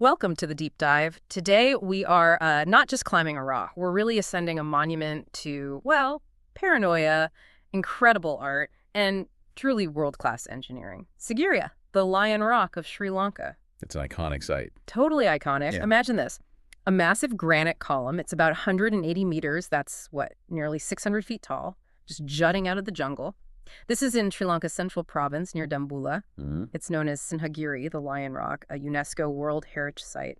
Welcome to the deep dive. Today we are not just climbing a rock, we're really ascending a monument to, well, paranoia, incredible art, and truly world-class engineering. Sigiriya, the Lion Rock of Sri Lanka. It's an iconic site. Totally iconic. Yeah. Imagine this. A massive granite column. It's about 180 meters. That's, nearly 600 feet tall, just jutting out of the jungle. This is in Sri Lanka's central province near Dambulla. It's known as Sigiriya, the Lion Rock, a UNESCO World Heritage Site.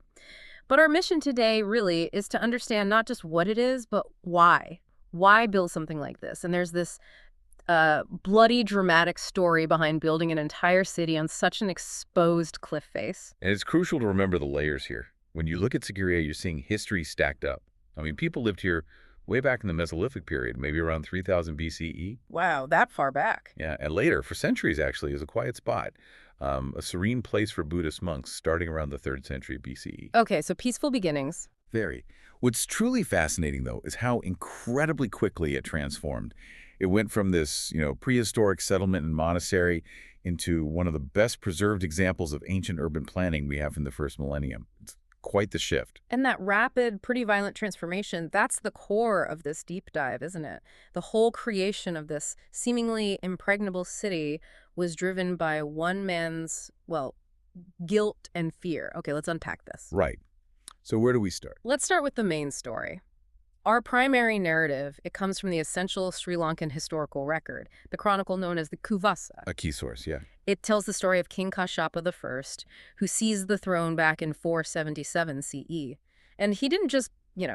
But our mission today really is to understand not just what it is, but why. Why build something like this? And there's this bloody, dramatic story behind building an entire city on such an exposed cliff face. And it's crucial to remember the layers here. When you look at Sigiriya, you're seeing history stacked up. I mean, people lived here way back in the Mesolithic period, maybe around 3000 BCE. Wow, that far back. Yeah, and later, for centuries actually, it was a quiet spot, a serene place for Buddhist monks starting around the 3rd century BCE. Okay, so peaceful beginnings. Very. What's truly fascinating, though, is how incredibly quickly it transformed. It went from this, prehistoric settlement and monastery into one of the best preserved examples of ancient urban planning we have in the first millennium. It's quite the shift. And that rapid, pretty violent transformation, that's the core of this deep dive, isn't it? The whole creation of this seemingly impregnable city was driven by one man's, guilt and fear. Okay, let's unpack this. Right. So where do we start? Let's start with the main story. Our primary narrative, it comes from the essential Sri Lankan historical record, the chronicle known as the Kuvasa. A key source, yeah. It tells the story of King Kashyapa I, who seized the throne back in 477 CE. And he didn't just,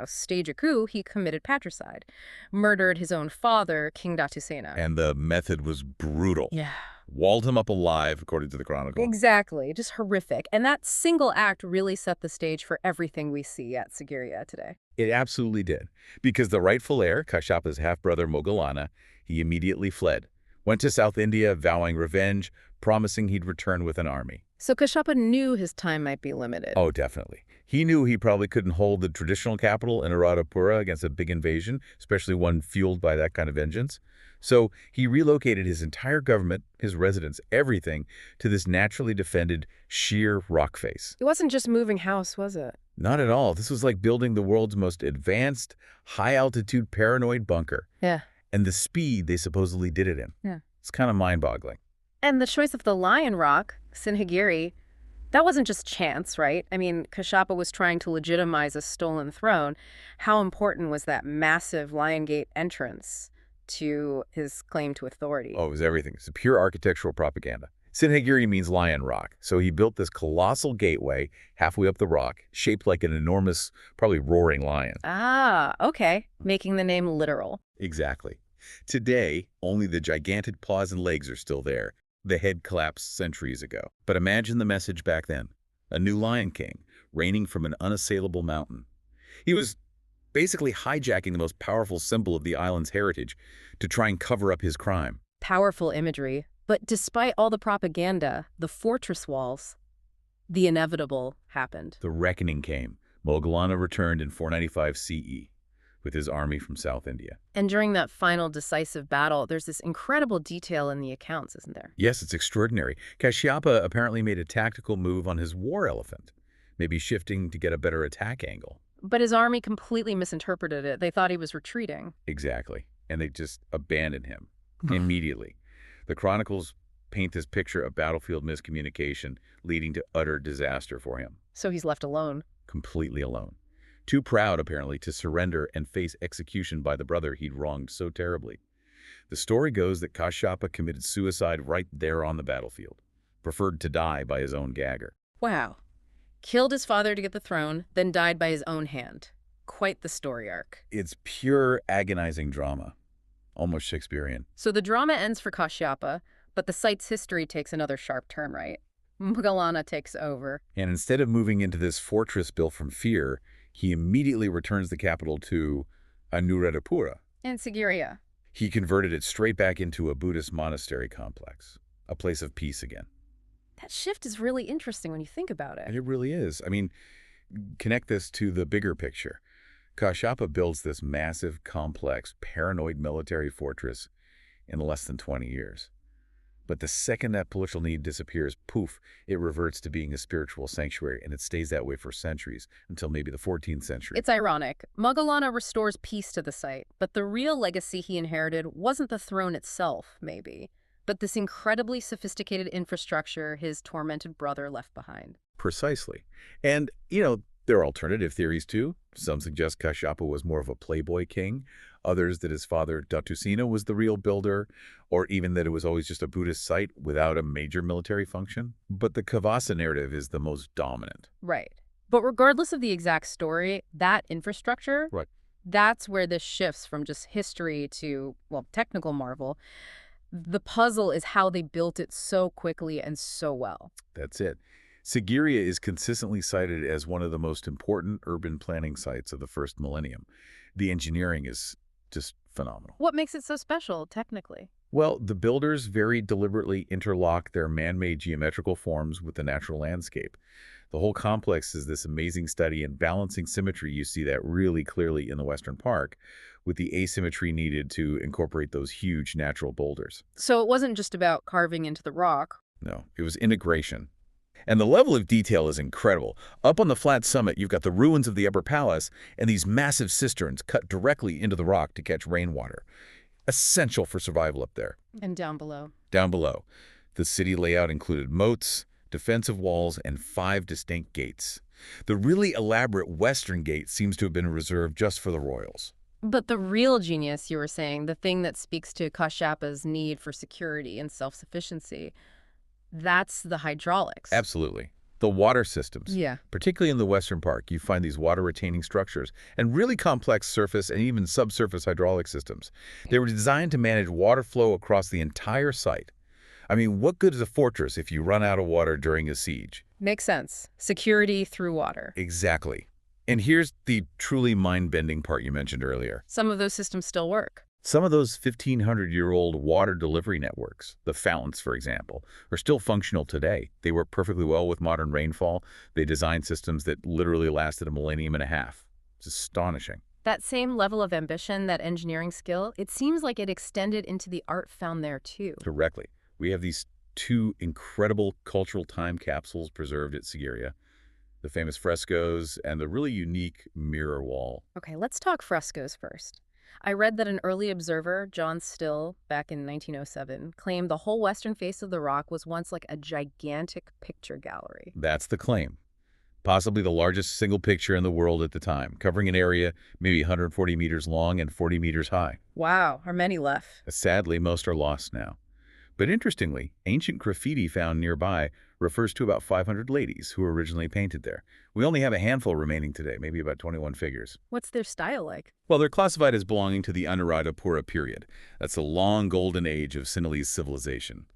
stage a coup, he committed patricide, murdered his own father, King Datusena. And the method was brutal. Yeah. Walled him up alive, according to the chronicle. Exactly, just horrific. And that single act really set the stage for everything we see at Sigiriya today. It absolutely did. Because the rightful heir, Kashyapa's half-brother Moggallana, he immediately fled, went to South India vowing revenge, promising he'd return with an army. So Kashyapa knew his time might be limited. Oh, definitely. He knew he probably couldn't hold the traditional capital in Anuradhapura against a big invasion, especially one fueled by that kind of vengeance. So he relocated his entire government, his residence, everything, to this naturally defended, sheer rock face. It wasn't just moving house, was it? Not at all. This was like building the world's most advanced, high-altitude paranoid bunker. Yeah. And the speed they supposedly did it in. Yeah. It's kind of mind-boggling. And the choice of the Lion Rock, Sigiriya, that wasn't just chance, right? I mean, Kashyapa was trying to legitimize a stolen throne. How important was that massive Lion Gate entrance to his claim to authority? Oh, it was everything. It's pure architectural propaganda. Sigiriya means Lion Rock, so he built this colossal gateway halfway up the rock, shaped like an enormous, probably roaring lion. Ah, okay. Making the name literal. Exactly. Today, only the gigantic paws and legs are still there. The head collapsed centuries ago. But imagine the message back then. A new Lion King, reigning from an unassailable mountain. He was basically hijacking the most powerful symbol of the island's heritage to try and cover up his crime. Powerful imagery. But despite all the propaganda, the fortress walls, the inevitable happened. The reckoning came. Moggallana returned in 495 CE with his army from South India. And during that final decisive battle, there's this incredible detail in the accounts, isn't there? Yes, it's extraordinary. Kashyapa apparently made a tactical move on his war elephant, maybe shifting to get a better attack angle. But his army completely misinterpreted it. They thought he was retreating. Exactly. And they just abandoned him immediately. The chronicles paint this picture of battlefield miscommunication leading to utter disaster for him. So he's left alone. Completely alone. Too proud, apparently, to surrender and face execution by the brother he'd wronged so terribly. The story goes that Kashyapa committed suicide right there on the battlefield, preferred to die by his own gagger. Wow. Killed his father to get the throne, then died by his own hand. Quite the story arc. It's pure agonizing drama. Almost Shakespearean. So the drama ends for Kashyapa, but the site's history takes another sharp turn, right? Moggallana takes over. And instead of moving into this fortress built from fear, he immediately returns the capital to Anuradhapura. And Sigiriya. He converted it straight back into a Buddhist monastery complex, a place of peace again. That shift is really interesting when you think about it. It really is. I mean, connect this to the bigger picture. Kashyapa builds this massive, complex, paranoid military fortress in less than 20 years. But the second that pollutional need disappears, poof, it reverts to being a spiritual sanctuary, and it stays that way for centuries, until maybe the 14th century. It's ironic. Moggallana restores peace to the site, but the real legacy he inherited wasn't the throne itself, maybe, but this incredibly sophisticated infrastructure his tormented brother left behind. Precisely. And, there are alternative theories, too. Some suggest Kashyapa was more of a playboy king. Others that his father, Datusina, was the real builder, or even that it was always just a Buddhist site without a major military function. But the Kavasa narrative is the most dominant. Right. But regardless of the exact story, that infrastructure, Right. that's where this shifts from just history to, well, technical marvel. The puzzle is how they built it so quickly and so well. That's it. Sigiriya is consistently cited as one of the most important urban planning sites of the first millennium. The engineering is just phenomenal. What makes it so special, technically? Well, the builders very deliberately interlock their man-made geometrical forms with the natural landscape. The whole complex is this amazing study in balancing symmetry. You see that really clearly in the Western Park, with the asymmetry needed to incorporate those huge natural boulders. So it wasn't just about carving into the rock. No, it was integration. And the level of detail is incredible. Up on the flat summit, you've got the ruins of the Upper Palace and these massive cisterns cut directly into the rock to catch rainwater. Essential for survival up there. And down below. Down below, the city layout included moats, defensive walls, and 5 distinct gates. The really elaborate western gate seems to have been reserved just for the royals. But the real genius, you were saying, the thing that speaks to Kashyapa's need for security and self-sufficiency, that's the hydraulics. Absolutely. The water systems. Yeah. Particularly in the Western Park, you find these water-retaining structures and really complex surface and even subsurface hydraulic systems. They were designed to manage water flow across the entire site. I mean, what good is a fortress if you run out of water during a siege? Makes sense. Security through water. Exactly. And here's the truly mind-bending part you mentioned earlier. Some of those systems still work. Some of those 1,500-year-old water delivery networks, the fountains, for example, are still functional today. They work perfectly well with modern rainfall. They designed systems that literally lasted a millennium and a half. It's astonishing. That same level of ambition, that engineering skill, it seems like it extended into the art found there, too. Directly. We have these 2 incredible cultural time capsules preserved at Sigiriya, the famous frescoes and the really unique mirror wall. Okay, let's talk frescoes first. I read that an early observer, John Still, back in 1907, claimed the whole western face of the rock was once like a gigantic picture gallery. That's the claim. Possibly the largest single picture in the world at the time, covering an area maybe 140 meters long and 40 meters high. Wow, are many left? Sadly, most are lost now. But interestingly, ancient graffiti found nearby refers to about 500 ladies who were originally painted there. We only have a handful remaining today, maybe about 21 figures. What's their style like? Well, they're classified as belonging to the Anuradhapura period. That's the long golden age of Sinhalese civilization.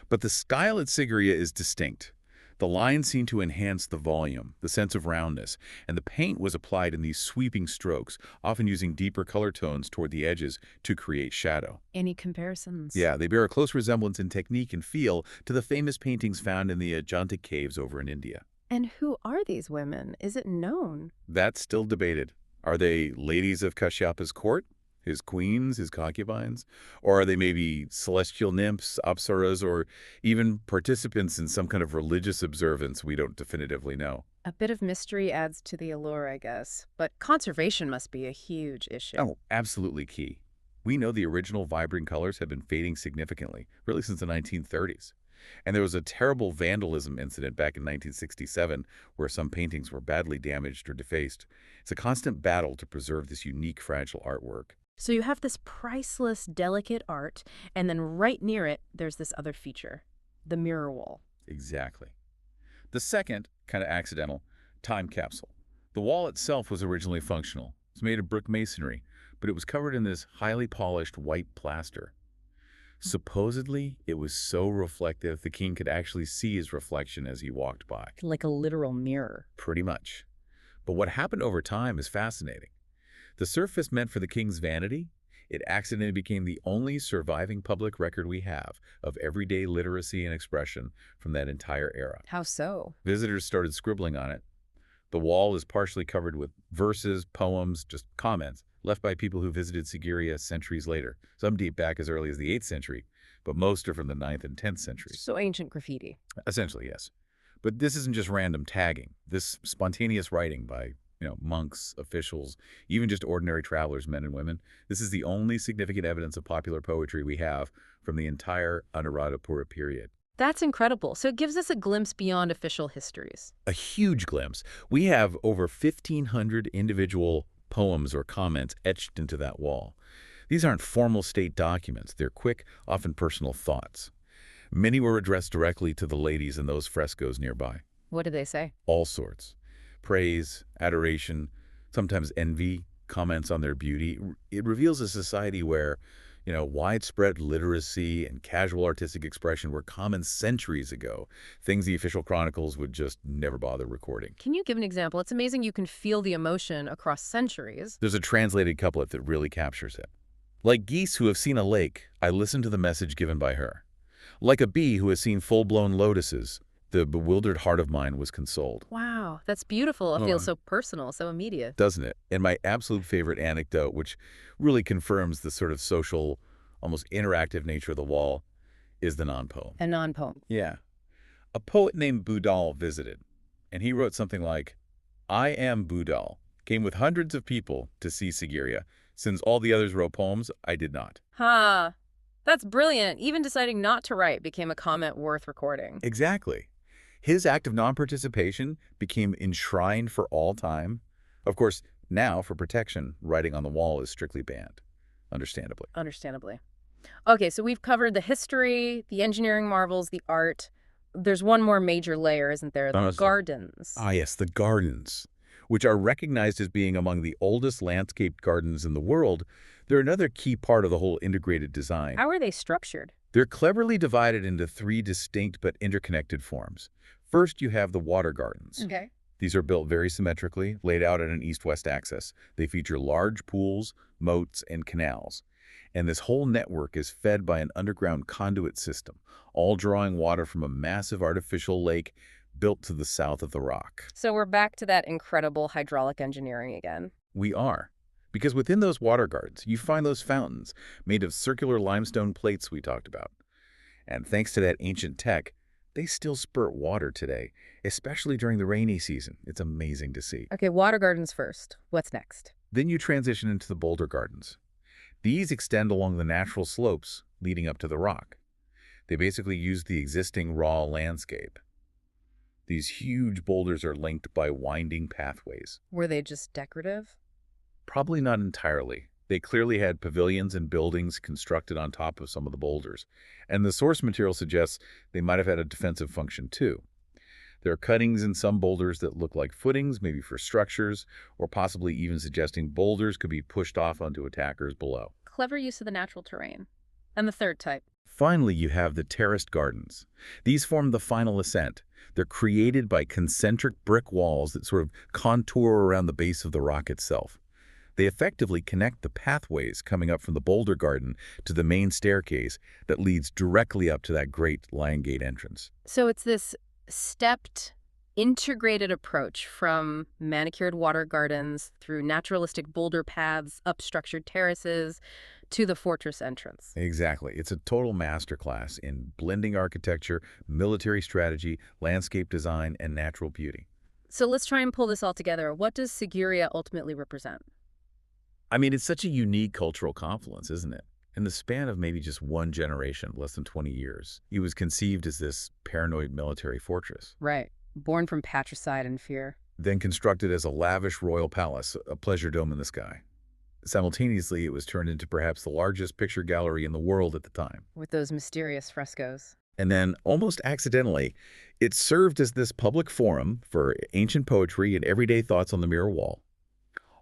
But the style at Sigiriya is distinct. The lines seem to enhance the volume, the sense of roundness, and the paint was applied in these sweeping strokes, often using deeper color tones toward the edges to create shadow. Any comparisons? Yeah, they bear a close resemblance in technique and feel to the famous paintings found in the Ajanta caves over in India. And who are these women? Is it known? That's still debated. Are they ladies of Kashyapa's court? His queens, his concubines? Or are they maybe celestial nymphs, apsaras, or even participants in some kind of religious observance we don't definitively know? A bit of mystery adds to the allure, I guess. But conservation must be a huge issue. Oh, absolutely key. We know the original vibrant colors have been fading significantly, really since the 1930s. And there was a terrible vandalism incident back in 1967 where some paintings were badly damaged or defaced. It's a constant battle to preserve this unique, fragile artwork. So you have this priceless, delicate art, and then right near it, there's this other feature, the mirror wall. Exactly. The second, kind of accidental, time capsule. The wall itself was originally functional. It's made of brick masonry, but it was covered in this highly polished white plaster. Supposedly, it was so reflective the king could actually see his reflection as he walked by. Like a literal mirror. Pretty much. But what happened over time is fascinating. The surface meant for the king's vanity, it accidentally became the only surviving public record we have of everyday literacy and expression from that entire era. How so? Visitors started scribbling on it. The wall is partially covered with verses, poems, just comments, left by people who visited Sigiriya centuries later, some deep back as early as the 8th century. but most are from the 9th and 10th centuries. So ancient graffiti. Essentially, yes. But this isn't just random tagging. This spontaneous writing by, monks, officials, even just ordinary travelers, men and women, this is the only significant evidence of popular poetry we have from the entire Anuradhapura period. That's incredible. So it gives us a glimpse beyond official histories. A huge glimpse. We have over 1,500 individual poems or comments etched into that wall. These aren't formal state documents. They're quick, often personal thoughts. Many were addressed directly to the ladies in those frescoes nearby. What did they say? All sorts. Praise, adoration, sometimes envy, comments on their beauty. It reveals a society where, widespread literacy and casual artistic expression were common centuries ago, things the official chronicles would just never bother recording. Can you give an example? It's amazing you can feel the emotion across centuries. There's a translated couplet that really captures it. Like geese who have seen a lake, I listen to the message given by her. Like a bee who has seen full-blown lotuses, the bewildered heart of mine was consoled. Wow, that's beautiful. It feels so personal, so immediate. Doesn't it? And my absolute favorite anecdote, which really confirms the sort of social, almost interactive nature of the wall, is the non-poem. A non-poem. Yeah. A poet named Budal visited, and he wrote something like, I am Budal, came with hundreds of people to see Sigiriya. Since all the others wrote poems, I did not. Huh. That's brilliant. Even deciding not to write became a comment worth recording. Exactly. His act of non-participation became enshrined for all time. Of course, now, for protection, writing on the wall is strictly banned, understandably. Understandably. Okay, so we've covered the history, the engineering marvels, the art. There's one more major layer, isn't there? The gardens. Ah, yes, the gardens, which are recognized as being among the oldest landscaped gardens in the world. They're another key part of the whole integrated design. How are they structured? They're cleverly divided into 3 distinct but interconnected forms. First, you have the water gardens. Okay. These are built very symmetrically, laid out at an east-west axis. They feature large pools, moats, and canals. And this whole network is fed by an underground conduit system, all drawing water from a massive artificial lake built to the south of the rock. So we're back to that incredible hydraulic engineering again. We are. Because within those water gardens, you find those fountains made of circular limestone plates we talked about. And thanks to that ancient tech, they still spurt water today, especially during the rainy season. It's amazing to see. Okay, water gardens first. What's next? Then you transition into the boulder gardens. These extend along the natural slopes leading up to the rock. They basically use the existing raw landscape. These huge boulders are linked by winding pathways. Were they just decorative? Probably not entirely. They clearly had pavilions and buildings constructed on top of some of the boulders, and the source material suggests they might have had a defensive function too. There are cuttings in some boulders that look like footings, maybe for structures, or possibly even suggesting boulders could be pushed off onto attackers below. Clever use of the natural terrain. And the third type? Finally, you have the terraced gardens. These form the final ascent. They're created by concentric brick walls that sort of contour around the base of the rock itself. They effectively connect the pathways coming up from the boulder garden to the main staircase that leads directly up to that great Lion Gate entrance. So it's this stepped, integrated approach from manicured water gardens through naturalistic boulder paths, up structured terraces, to the fortress entrance. Exactly. It's a total masterclass in blending architecture, military strategy, landscape design, and natural beauty. So let's try and pull this all together. What does Sigiriya ultimately represent? I mean, it's such a unique cultural confluence, isn't it? In the span of maybe just one generation, less than 20 years, it was conceived as this paranoid military fortress. Right. Born from patricide and fear. Then constructed as a lavish royal palace, a pleasure dome in the sky. Simultaneously, it was turned into perhaps the largest picture gallery in the world at the time. With those mysterious frescoes. And then, almost accidentally, it served as this public forum for ancient poetry and everyday thoughts on the mirror wall.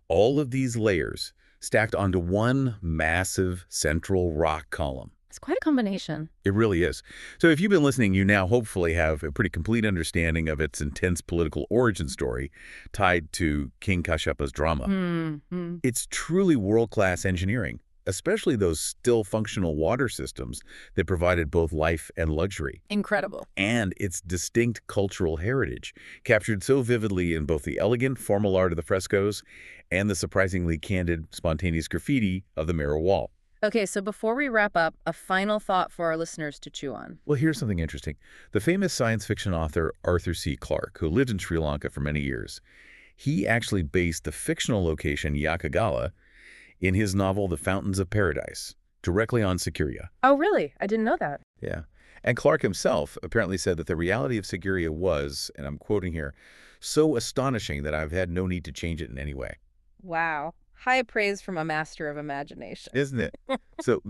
All of these layers stacked onto one massive central rock column. It's quite a combination. It really is. So if you've been listening, you now hopefully have a pretty complete understanding of its intense political origin story tied to King Kashyap's drama. Mm-hmm. It's truly world-class engineering, especially those still functional water systems that provided both life and luxury. Incredible. And its distinct cultural heritage, captured so vividly in both the elegant, formal art of the frescoes and the surprisingly candid, spontaneous graffiti of the mirror wall. Okay, so before we wrap up, a final thought for our listeners to chew on. Well, here's something interesting. The famous science fiction author Arthur C. Clarke, who lived in Sri Lanka for many years, he actually based the fictional location Yakagala in his novel The Fountains of Paradise, directly on Sigiriya. Oh, really? I didn't know that. Yeah. And Clarke himself apparently said that the reality of Sigiriya was, and I'm quoting here, so astonishing that I've had no need to change it in any way. Wow. High praise from a master of imagination. Isn't it? So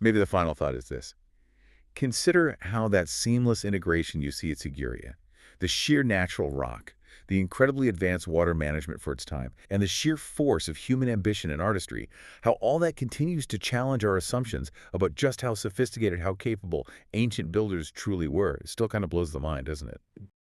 maybe the final thought is this. Consider how that seamless integration you see at Sigiriya, the sheer natural rock, the incredibly advanced water management for its time, and the sheer force of human ambition and artistry, how all that continues to challenge our assumptions about just how sophisticated, how capable ancient builders truly were. It still kind of blows the mind, doesn't it?